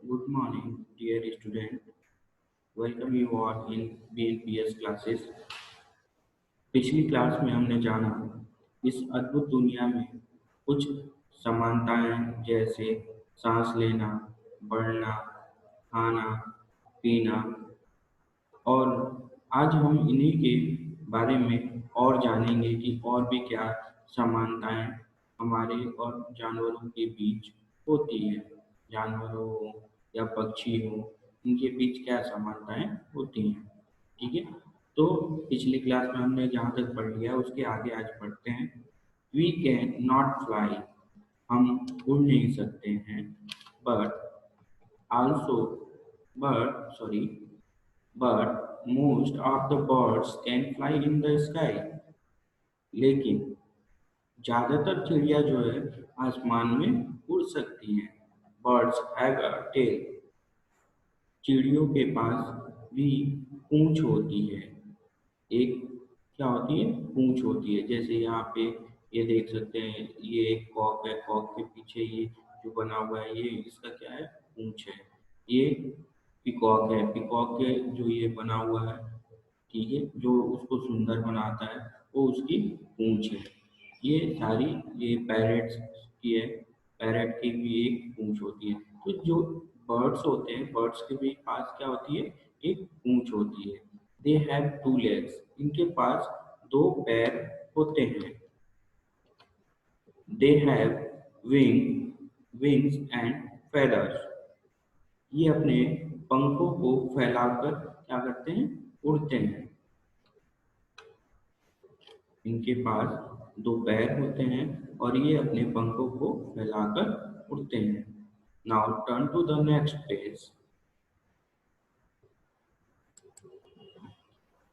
Good morning, dear student. Welcome you all in BNPS classes. पिछली class में हमने जाना इस अद्भुत दुनिया में कुछ समानताएं जैसे सांस लेना, बढ़ना, खाना, पीना और आज हम इन्हीं के बारे में और जानेंगे कि और भी क्या समानताएं हमारे और जानवरों के बीच होती है। जानवरों हो या पक्षी हो, इनके बीच क्या समानताएं होती हैं। ठीक है, तो पिछली क्लास में हमने जहाँ तक पढ़ लिया उसके आगे आज पढ़ते हैं। वी कैन नॉट फ्लाई, हम उड़ नहीं सकते हैं। But also but most of the birds can fly in the sky। लेकिन ज्यादातर चिड़िया जो है आसमान में उड़ सकती हैं। बर्ड्स हैव अ टेल, चिड़ियों के पास भी पूंछ होती है। एक क्या होती है? पूंछ होती है। जैसे यहाँ पे ये देख सकते हैं, ये एक कॉक है, कॉक के पीछे ये जो बना हुआ है ये इसका क्या है? पूंछ है। ये पिकॉक है, पिकॉक के जो ये बना हुआ है, ठीक है, जो उसको सुंदर बनाता है वो उसकी पूंछ है। ये सारी ये पैरेट्स की है, पैरेट की भी एक पूंछ होती है। तो जो बर्ड्स होते हैं, बर्ड्स के भी पास क्या होती है? एक पूंछ होती है। दे हैव टू लेग्स, इनके पास दो पैर होते हैं। They have wings and feathers, ये अपने पंखों को फैलाकर क्या करते हैं? उड़ते हैं। इनके पास दो पैर होते हैं और ये अपने पंखों को फैलाकर उड़ते हैं। Now turn to the next page.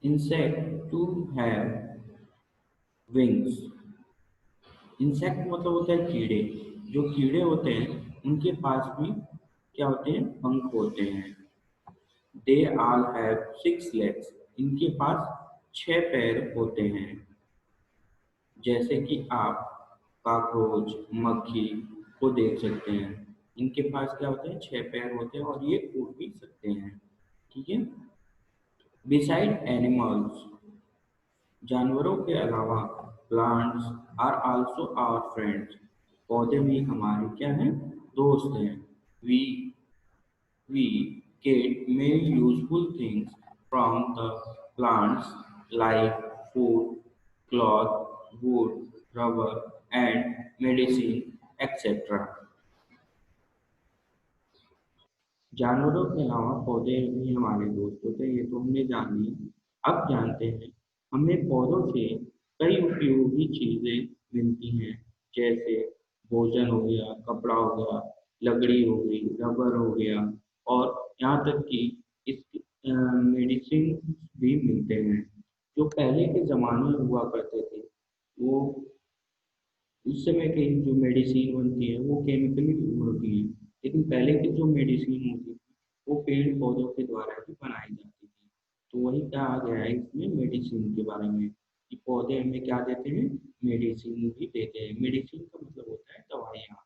Insect to have wings. Insect मतलब होता है कीड़े। जो कीड़े होते हैं उनके पास भी क्या होते हैं? पंख होते हैं। They all have six legs, इनके पास छह पैर होते हैं। जैसे कि आप कॉकरोच, मक्खी को देख सकते हैं, इनके पास क्या होते हैं? छह पैर होते हैं और ये उड़ भी सकते हैं। ठीक है। बिसाइड एनिमल्स, जानवरों के अलावा plants are also our friends, पौधे भी हमारे क्या हैं? दोस्त हैं। We We get many useful things from the plants like food, cloth, wood, rubber, and medicine, etc. जानवरों के अलावा पौधे भी हमारे दोस्त होते हैं, ये तो हमने जान लिया। अब जानते हैं हमें पौधों से कई उपयोगी चीजें मिलती हैं। जैसे भोजन हो गया, कपड़ा हो गया, लकड़ी हो गई, रबर हो गया और यहाँ तक कि इस मेडिसिन भी मिलते हैं। जो पहले के जमाने में हुआ करते थे वो उस समय की जो मेडिसिन बनती है वो केमिकली होती है। लेकिन पहले की जो मेडिसिन होती थी वो पेड़ पौधों के द्वारा ही बनाई जाती थी। तो वही कहा गया है इसमें मेडिसिन के बारे में कि पौधे हमें क्या देते हैं? मेडिसिन भी देते हैं। मेडिसिन का मतलब होता है दवाइयाँ।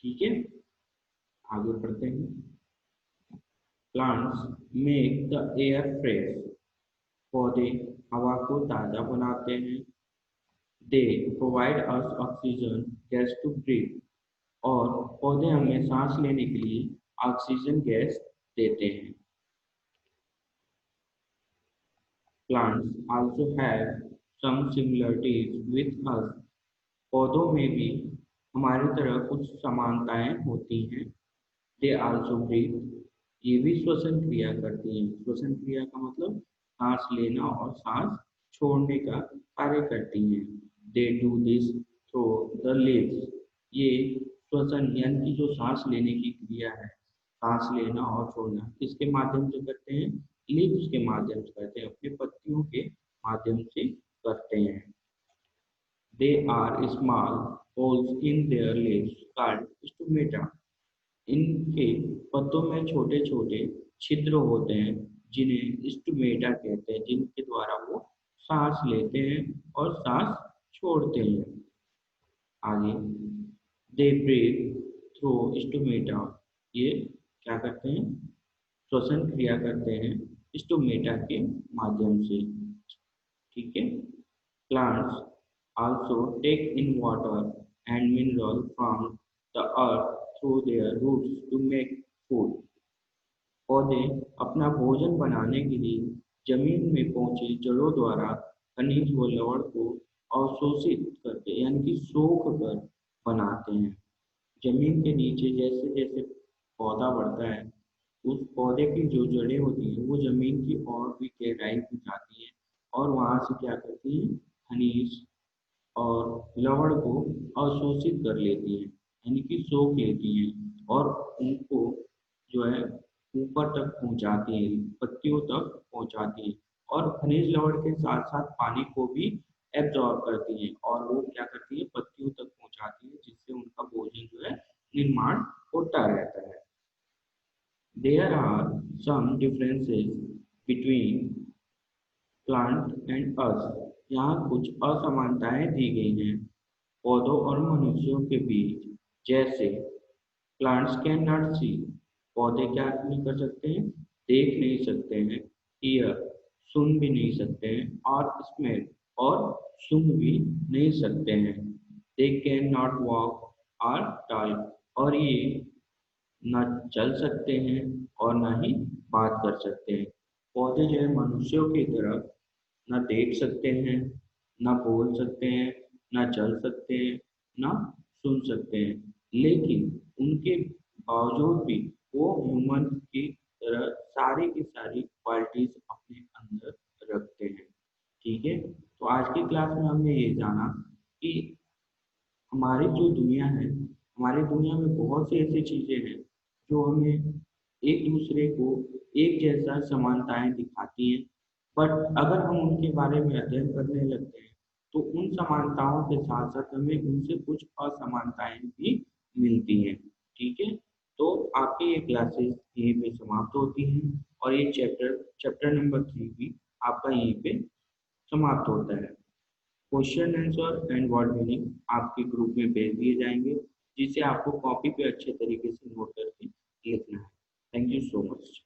ठीक है, आगे बढ़ते हैं। Plants make the air fresh, पौधे हवा को ताज़ा बनाते हैं। They provide us oxygen gas to breathe, और पौधे हमें सांस लेने के लिए ऑक्सीजन गैस देते हैं। Plants also have some similarities with us, पौधों में भी हमारी तरह कुछ समानताएं होती हैं। दे आल्सो ब्रीथ, ये भी श्वसन क्रिया करती हैं। श्वसन क्रिया का मतलब सांस लेना और सांस छोड़ने का कार्य करती हैं। They do this through the leaves, ये श्वसन यानी कि जो सांस लेने की क्रिया है, सांस लेना और छोड़ना, किसके माध्यम से करते हैं? लिव्स के माध्यम से करते हैं, अपने पत्तियों के माध्यम से करते हैं। They are small holes in their leaves called stomata, इनके पत्तों में छोटे छोटे छिद्र होते हैं जिन्हें स्टोमेटा कहते हैं, जिनके द्वारा वो सांस लेते हैं और सांस छोड़ते हैं। आगे दे ब्रीथ थ्रू स्टोमेटा, ये क्या करते हैं, श्वसन क्रिया करते हैं स्टोमेटा के माध्यम से। ठीक है। Plants also take in water and mineral from the earth through their roots to make food. पौधे अपना भोजन बनाने के लिए जमीन में पहुंचे जड़ों द्वारा खनिज व लवण को अवशोषित करके यानी कि सोख कर बनाते हैं। जमीन के नीचे जैसे जैसे पौधा बढ़ता है, उस पौधे की जो जड़ें होती हैं वो जमीन की और भी गहराई में जाती हैं और वहां से क्या करती हैं, खनिज और लवण को अवशोषित कर लेती हैं यानी कि सोख लेती हैं और उनको जो है ऊपर तक पहुंचाती हैं, पत्तियों तक पहुंचाती हैं और खनिज लवण के साथ साथ पानी को भी एब्जॉर्ब करती हैं और वो क्या करती है, पत्तियों तक पहुंचाती है, जिससे उनका भोजन जो है निर्माण होता रहता है। There are some differences between plant and us। यहाँ कुछ असमानताएं दी गई हैं पौधों और मनुष्यों के बीच। जैसे प्लांट्स कैन नॉट सी, पौधे क्या नहीं कर सकते हैं, देख नहीं सकते हैं। ईयर, सुन भी नहीं सकते हैं। और स्मेल, और सूंघ भी नहीं सकते हैं। दे कैन नॉट वॉक और टॉक, और ये न चल सकते हैं और न ही बात कर सकते हैं। पौधे जो है मनुष्यों की तरह न देख सकते हैं, न बोल सकते हैं, न चल सकते हैं, न सुन सकते हैं, लेकिन उनके बावजूद भी वो ह्यूमन की तरह सारी की सारी क्वालिटीज अपने अंदर रखते हैं। ठीक है। तो आज की क्लास में हमने ये जाना कि हमारी जो दुनिया है, हमारी दुनिया में बहुत सी ऐसी चीजें हैं जो हमें एक दूसरे को एक जैसा समानताएं दिखाती हैं, बट अगर हम उनके बारे में अध्ययन करने लगते हैं तो उन समानताओं के साथ साथ हमें उनसे कुछ असमानताएं भी मिलती हैं। ठीक है। तो आपकी ये क्लासेस यहीं पे समाप्त होती हैं और ये चैप्टर चैप्टर नंबर 3 भी आपका यहीं पे समाप्त होता है। Question answer and word meaning आपके ग्रुप में भेज दिए जाएंगे, जिसे आपको कॉपी पे अच्छे तरीके से नोट करके लिखना है। Thank you so much.